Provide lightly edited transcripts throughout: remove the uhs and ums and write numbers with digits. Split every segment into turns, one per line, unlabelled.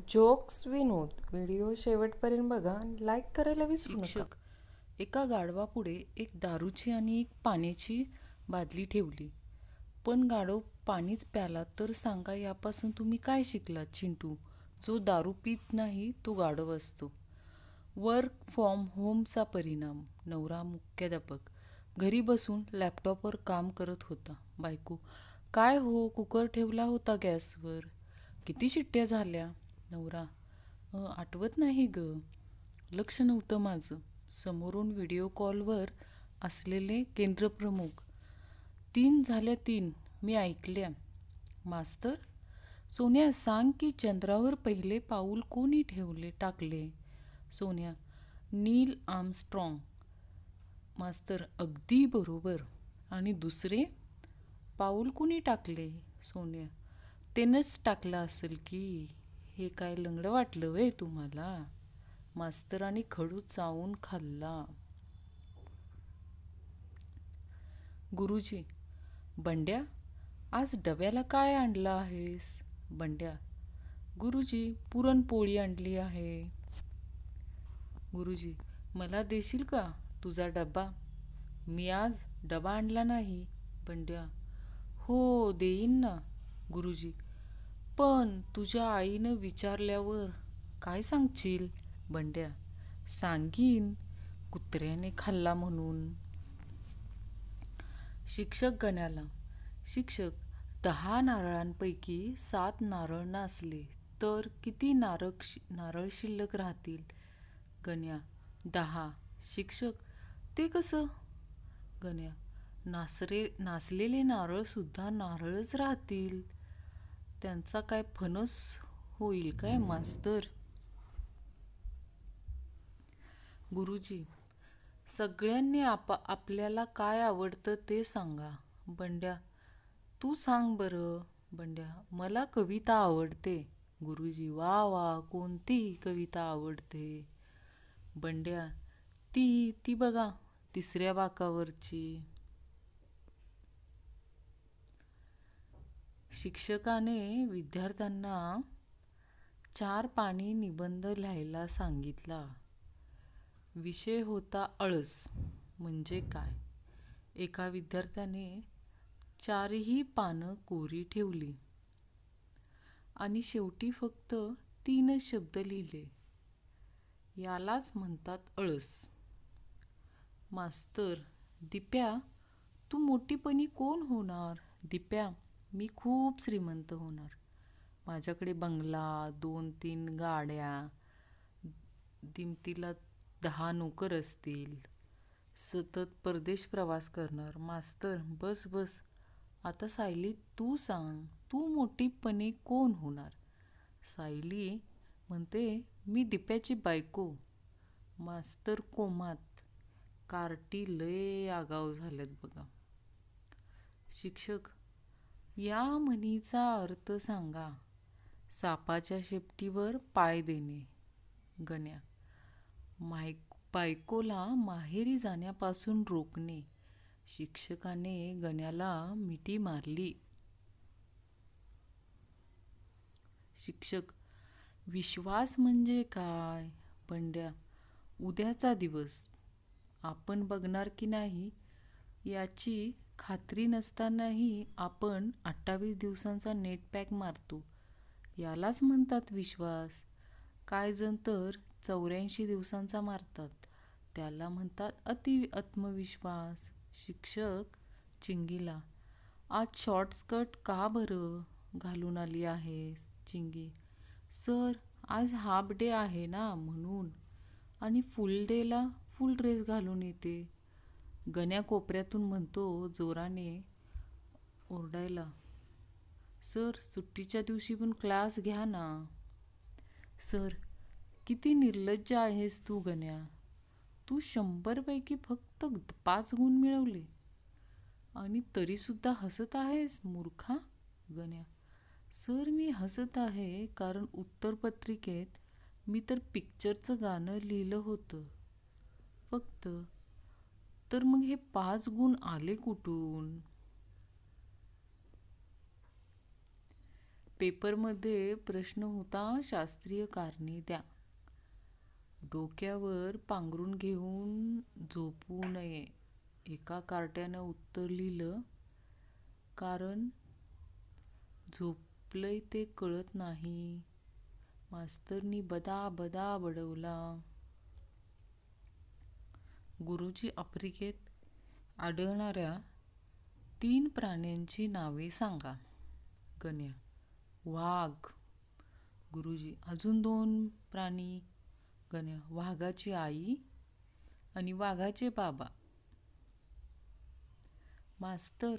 Jokes विनोद video शेवटपर्यंत बघा आणि लाईक करायला विसरू नका.
शिक्षक एका गाढवापुढे एक दारूची आणि एक पाण्याची बादली ठेवली. पण गाढव पाणीच प्याला तर सांगा, यापासून तुम्ही काय शिकलात चिंटू? जो दारू पित नाही तो गाढव असतो. वर्क फ्रॉम होमचा परिणाम. नवरा मुख्याध्यापक घरी बसून लॅपटॉपवर काम करत होता. बायको: काय हो, कुकर ठेवला होता गॅसवर, किती शिट्ट्या झाल्या? नवरा: आठवत नाही ग, लक्ष नव्हतं माझं. समोरून व्हिडिओ कॉलवर असलेले केंद्रप्रमुख: 3 झाल्या 3, मी ऐकल्या. मास्तर: सोन्या सांग की चंद्रावर पहिले पाऊल कोणी टाकले? सोन्या: नील आर्मस्ट्रॉंग. मास्तर: अगदी बरोबर. आणि दुसरे पाऊल कोणी टाकले? सोन्या: त्यानंच टाकला असेल की. हे काय लंगडं वाटलं वे तुम्हाला? मास्तराने खडू चावून खाल्ला. गुरुजी: बंड्या, आज डब्याला काय आणलं आहेस? बंड्या: गुरुजी, पुरणपोळी आणली आहे. गुरुजी: मला देशील का तुझा डबा? मी आज डबा आणला नाही. बंड्या: हो, देईन ना. गुरुजी: पण तुझ्या आईनं विचारल्यावर काय सांगशील? बंड्या: सांगीन, कुत्र्याने खाल्ला म्हणून. शिक्षक गण्याला: शिक्षक, 10 नारळांपैकी 7 नारळ नासले तर किती नारळ शिल्लक राहतील? गण्या: 10. शिक्षक: ते कसं? गण्या: नासलेले नारळ सुद्धा नारळच राहतील. त्यांचा काय फणस होईल काय मास्तर? गुरुजी: सगळ्यांनी आपल्याला काय आवडतं ते सांगा. बंड्या: तू सांग बरं. बंड्या: मला कविता आवडते. गुरुजी: वा वा, कोणती कविता आवडते? बंड्या: ती बघा, तिसऱ्या बाकावरची. शिक्षकाने विद्यार्थ्यांना 4 पानी निबंध लिहायला सांगितला. विषय होता आळस म्हणजे काय. एका विद्यार्थ्याने 4ही पानं कोरी ठेवली आणि शेवटी फक्त 3च शब्द लिहिले. यालाच म्हणतात आळस. मास्तर: दिप्या, तू मोठीपणी कोण होणार? दिप्या: मी खूप श्रीमंत होणार. माझ्याकडे बंगला, 2-3 गाड्या, दिमतीला 10 नोकर असतील. सतत परदेश प्रवास करणार. मास्तर: बस बस, आता सायली तू सांग, तू मोठीपणी कोण होणार? सायली म्हणते, मी दिप्याची बायको. मास्तर कोमात: कार्टी लय आगाव झाल्यात बघा. शिक्षक: या म्हणीचा अर्थ सांगा. सापाच्या शेपटीवर पाय देणे. गण्या: बायकोला माहेरी जाण्यापासून रोखणे. शिक्षकाने गण्याला मिठी मारली. शिक्षक: विश्वास म्हणजे काय? बंड्या: उद्याचा दिवस आपण बघणार की नाही याची खात्री नसतानाही आपण 28 दिवसांचा नेट पॅक मारतो. यालाच म्हणतात विश्वास. काय जण तर 84 दिवसांचा मारतात. त्याला म्हणतात आत्मविश्वास. शिक्षक चिंगीला: आज शॉर्ट स्कर्ट का बरं घालून आली आहेस? चिंगी: सर, आज हाफ डे आहे ना म्हणून. आणि फुल डेला फुल ड्रेस घालून येते. गण्या कोपऱ्यातून म्हणतो जोराने ओरडायला: सर, सुट्टीच्या दिवशी पण क्लास घ्या ना. सर: किती निर्लज्ज आहेस तू गण्या. तू 100 पैकी फक्त 5 गुण मिळवले आणि तरीसुद्धा हसत आहेस मूर्खा. गण्या: सर, मी हसत आहे कारण उत्तरपत्रिकेत मी तर पिक्चरचं गाणं लिहिलं होतं फक्त. तर मग हे 5 गुण आले कुठून? पेपरमध्ये प्रश्न होता, शास्त्रीय कारणे द्या. डोक्यावर पांघरून घेऊन झोपू नये. एका कार्ट्यानं उत्तर लिहिलं, कारण झोपलंय ते कळत नाही. मास्तरनी बदा बदा बडवला. गुरुजी, आफ्रिकेत आढळणाऱ्या 3 प्राण्यांची नावे सांगा. गण्या: वाघ. गुरुजी: अजून 2 प्राणी. गण्या: वाघाची आई आणि वाघाचे बाबा. मास्तर: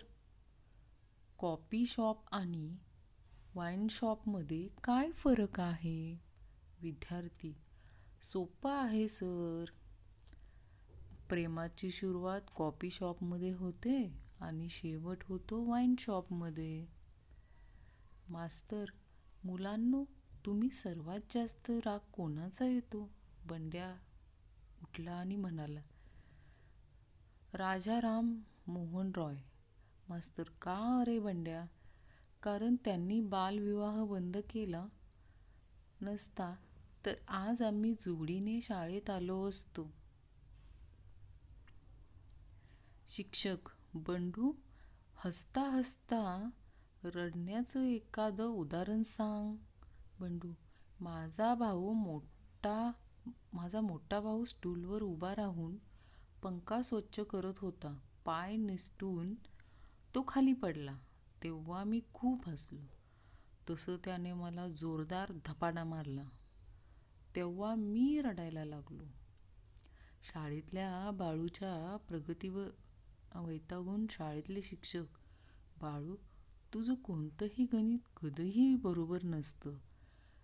कॉफी शॉप आणि वाईन शॉपमध्ये काय फरक आहे? विद्यार्थी: सोपं आहे सर. प्रेमाची सुरुवात कॉफी शॉपमध्ये होते आणि शेवट होतो वाईन शॉपमध्ये. मास्तर: मुलांनो, तुम्ही सर्वात जास्त राग कोणाचा येतो? बंड्या उठला आणि म्हणाला, राजा राम मोहन रॉय. मास्तर: का रे बंड्या? कारण त्यांनी बालविवाह बंद केला नसता तर आज आम्ही जोडीने शाळेत आलो असतो. शिक्षक: बंडू, हसता हसता रडण्याचं एखादं उदाहरण सांग. बंडू: माझा मोठा भाऊ स्टूलवर उभा राहून पंखा स्वच्छ करत होता. पाय निसटून तो खाली पडला. तेव्हा मी खूप हसलो. तसं त्याने मला जोरदार धपाडा मारला. तेव्हा मी रडायला लागलो. शाळेतल्या बाळूच्या प्रगतीवर वैतागून शाळेतले शिक्षक: बाळू, तुझं कोणतंही गणित कधीही बरोबर नसतं.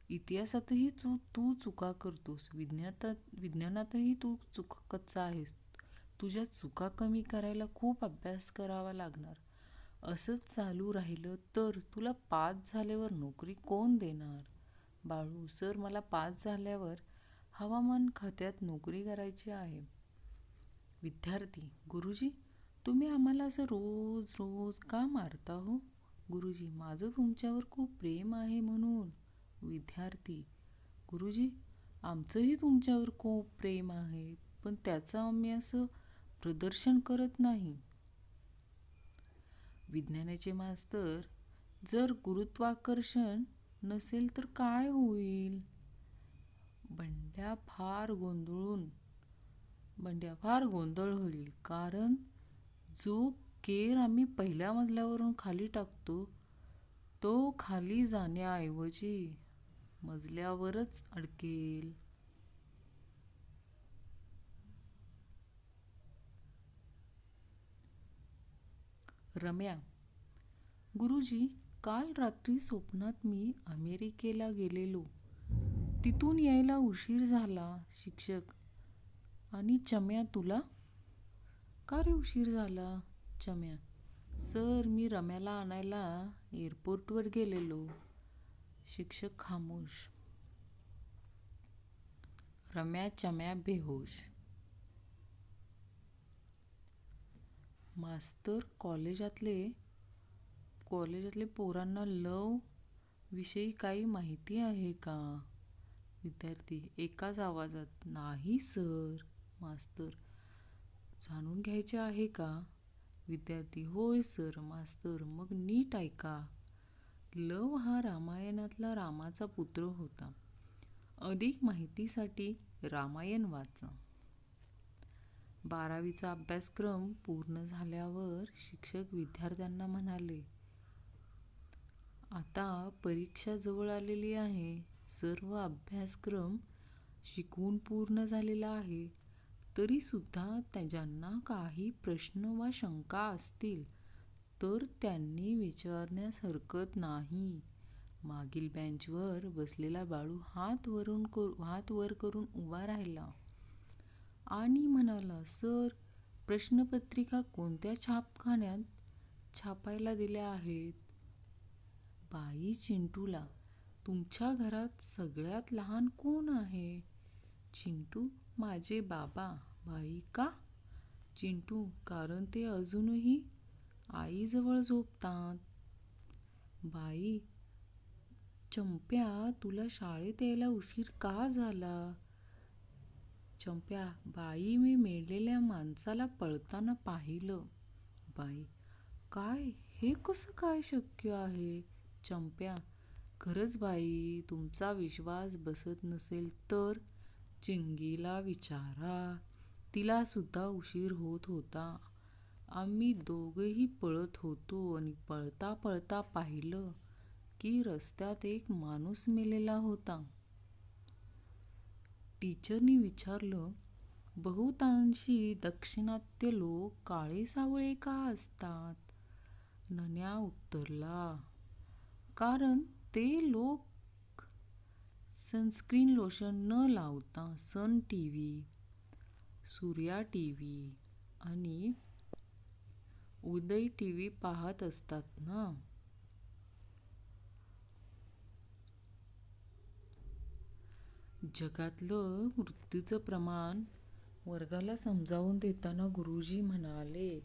इतिहासातही तू चुका करतोस. विज्ञानातही तू कच्चा आहेस. तुझ्या चुका कमी करायला खूप अभ्यास करावा लागणार. असंच चालू राहिलं तर तुला पास झाल्यावर नोकरी कोण देणार? बाळू: सर, मला पास झाल्यावर हवामान खात्यात नोकरी करायची आहे. विद्यार्थी: गुरुजी, तुम्ही आम्हाला असं रोज रोज का मारता हो? गुरुजी: माझं तुमच्यावर खूप प्रेम आहे म्हणून. विद्यार्थी: गुरुजी, आमचंही तुमच्यावर खूप प्रेम आहे, पण त्याचं आम्ही असं प्रदर्शन करत नाही. विज्ञानाचे मास्तर: जर गुरुत्वाकर्षण नसेल तर काय होईल? बंड्या: फार गोंधळ होईल, कारण जो केर आम्ही पहिल्या मजल्यावरून खाली टाकतो तो खाली जाण्याऐवजी मजल्यावरच अडकेल. रम्या: गुरुजी, काल रात्री स्वप्नात मी अमेरिकेला गेलेलो. तिथून यायला उशीर झाला. शिक्षक: आणि चम्या, तुला का रे उशीर झाला? चम्या: सर, मी रम्याला आणायला एअरपोर्टवर गेलेलो. शिक्षक खामोश. रम्या चम्या बेहोश. मास्तर: कॉलेजातले पोरांना लव विषयी काही माहिती आहे का? विद्यार्थी एकाच आवाजात: नाही सर. मास्तर: जाणून घ्यायचे आहे का? विद्यार्थी: होय सर. मास्तर: मग नीट ऐका. लव हा रामायणातला रामाचा पुत्र होता. अधिक माहितीसाठी रामायण वाचा. 12वीचा अभ्यासक्रम पूर्ण झाल्यावर शिक्षक विद्यार्थ्यांना म्हणाले, आता परीक्षा जवळ आलेली आहे. सर्व अभ्यासक्रम शिकवून पूर्ण झालेला आहे. तरी सुद्धा ज्यांना काही प्रश्न वा शंका असतील तर त्यांनी विचारण्यास हरकत नाही. मागील बेंचवर बसलेला बाळू हात वर करून उभा राहिला आणि म्हणाला, सर, प्रश्नपत्रिका कोणत्या छापखान्यात छापायला दिल्या आहेत? बाई चिंटूला: तुमच्या घरात सगळ्यात लहान कोण आहे? चिंटू: माझे बाबा. बाई: का? चिंटू: कारण ते अजूनही आईजवळ झोपतात. बाई: चंप्या, तुला शाळेत यायला उशीर का झाला? चंप्या, बाई, मी मेलेल्या माणसाला पळताना पाहिलं. बाई, काय? हे कसं काय शक्य आहे? चंप्या, खरंच बाई, तुमचा विश्वास बसत नसेल तर चिंगीला विचारा. तिला सुद्धा उशीर होत होता. आम्ही दोघंही पळत होतो आणि पळता पळता पाहिलं की रस्त्यात एक माणूस मेलेला होता. टीचरनी विचारलं, बहुतांशी दाक्षिणात्य लोक काळे सावळे का असतात? नन्या उत्तरला, कारण ते लोक सनस्क्रीन लोशन न लावता सन टीव्ही, सूर्या टीव्ही आणि उदय टीव्ही पाहत असतात ना. जगातलं मृत्यूचं प्रमाण वर्गाला समजावून देताना गुरुजी म्हणाले,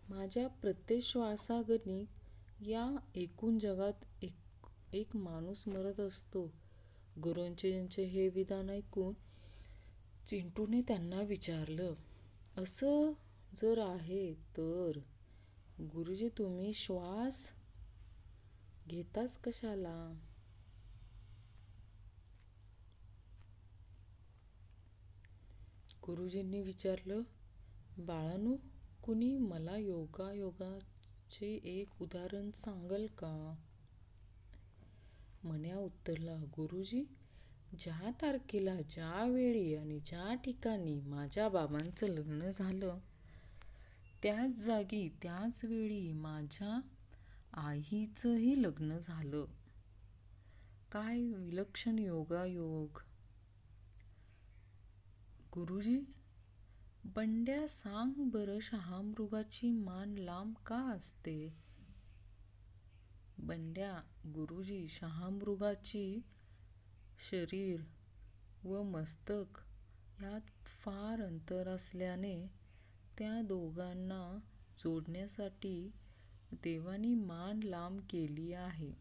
माझ्या प्रत्येक श्वासागणिक या एकूण जगात एक माणूस मरत असतो. गुरुजींचे हे विधान ऐकून चिंटूने त्यांना विचारलं, असं जर आहे तर गुरुजी तुम्ही श्वास घेताच कशाला? गुरुजींनी विचारलं, बाळांनो, कुणी मला योगाचे एक उदाहरण सांगल का? मन्या उत्तरला, गुरुजी, ज्या तारखेला, ज्या वेळी आणि ज्या ठिकाणी माझ्या बाबांचं लग्न झालं, त्याच जागी त्याच वेळी माझ्या आईचंही लग्न झालं. काय विलक्षण योगायोग. गुरुजी, बंड्या, सांग बरं, शहामृगाची मान लांब का असते? बंड्या, गुरुजी, शहामृगाची शरीर व मस्तक यात फार अंतर असल्याने त्या दोघांना जोडण्यासाठी देवानी मान लांब केली आहे.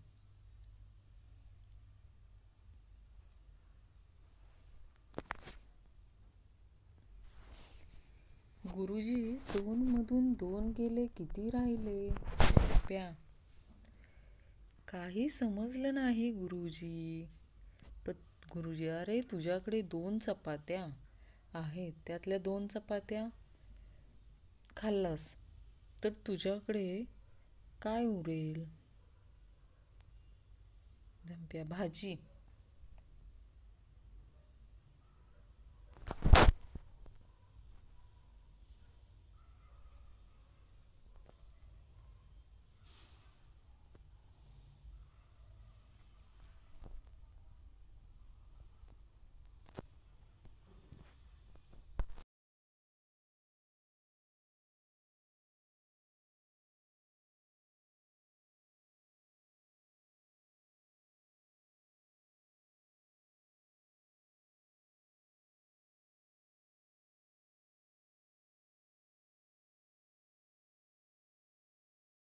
गुरुजी, 2 मधून 2 गेले, किती राहिले? चंप्या, काही समजलं नाही गुरुजी. गुरुजी, अरे तुझ्याकडे 2 चपात्या आहेत, त्यातल्या 2 चपात्या खाल्लास तर तुझ्याकडे काय उरेल? चंप्या, भाजी.